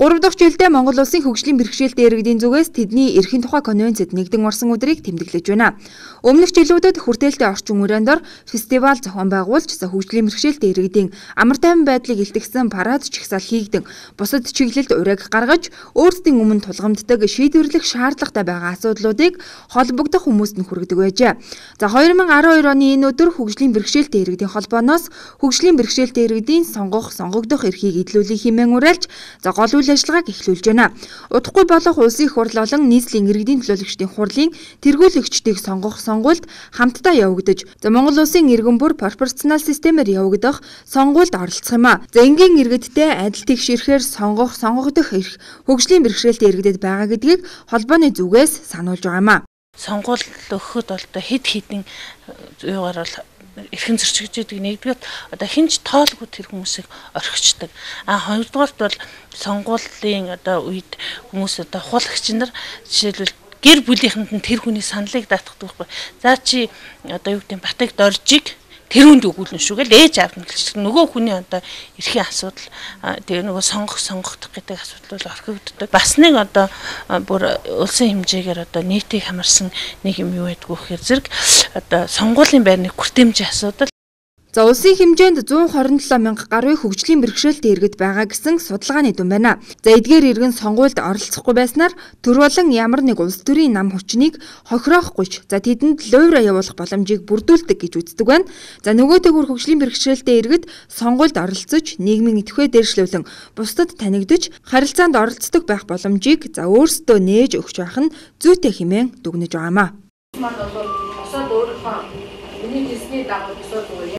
3 дахь жилдээ Монгол улсын хөгжлийн бэрхшээлтэй иргэдийн зүгээс тэдний эрхийн тухай конвенцэд нэгдэн орсон өдрийг тэмдэглэж байна. Өмнөх жилүүдэд хүртээлтэй орчин үрээнд ор фестивал зохион байгуулж, хөгжлийн бэрхшээлтэй иргэдийн амар тайван байдлыг илтгэсэн парад чигсаал хийгдэн, бусад чиглэлд урайг гаргаж, өөрсдийн өмнө тулгамддаг шийдвэрлэх шаардлагатай байгаа асуудлуудыг холбогдох хүмүүст нь хүргэдэг байжээ. 2012 оны энэ өдөр хөгжлийн бэрхшээлтэй иргэдийн холбооноос хөгжлийн бэрхшээлтэй иргэдийн сонгогдох эрхийг эдлүүлэх хэмээн уриалж, гол үйл ажиллагааг эхлүүлж байна. Удахгүй болох улсын их хурл болон нийслэлийн иргэдийн төлөөлөгчдийн хурлын тэргүүлэгчдийг сонгох сонгуульд хамтдаа явагдаж, Монгол улсын иргэн бүр пропорционал системээр явагдах сонгуульд оролцох юм а. Энгийн иргэдтэй адил тэгш ирэхээр сонгогдох эрх хөгжлийн бэрхшээлтэй иргэдэд байгаа гэдгийг холбооны зүгээс сануулж байгаа юм а. Сонгуул өгөхөд бол хэд хэдэн юугаар бол эрхэн зөрчигдөж байдаг. Нэгдүгээр одоо хинч тоолгүй тэр хүмүүсийг орхичдаг. Хоёрдугаарт бол сонгуулийн одоо үед хүмүүс одоо хуулагч нар жишээлбэл гэр бүлийнхэнд нь тэр хүний саналыг даатгадаг байхгүй. За чи одоо юу гэдэг батыг доржиг тэр хүнд өгүүлнэ шүүгээл ээж аав нь гэлж нөгөө хүний одоо эрхийн асуудал тэгээ нөгөө сонгогдох гэдэг асуудал бол орхигддог. Бас нэг одоо бүр улсын хэмжээгээр одоо нийтийг хамарсан нэг юм юу байдгүй гэхээр зэрэг одоо сонгуулийн байрны хүртээмжийн асуудал. Улсын хэмжээнд 127 мянга гаруй хөгжлийн бэрхшээлтэй иргэд байгаа гэсэн судалгааны дүн байна. Эдгээр иргэн сонгуульд оролцохгүй байснаар төр болон ямар нэг улс төрийн нам хүчнийг хохироохгүй тэдэнд лойроо явуулах боломжийг бүрдүүлдэг гэж үздэг байна. Нөгөө төгөр хөгжлийн бэрхшээлтэй иргэд сонгуульд оролцож, нийгмийн идэвхтэй дээршлүүлэн бусдад танигдж, харилцаанд оролцдог байх боломжийг өөрсдөө нээж өгч байх нь зүйтэй хэмээн дүгнэж байгаамаа.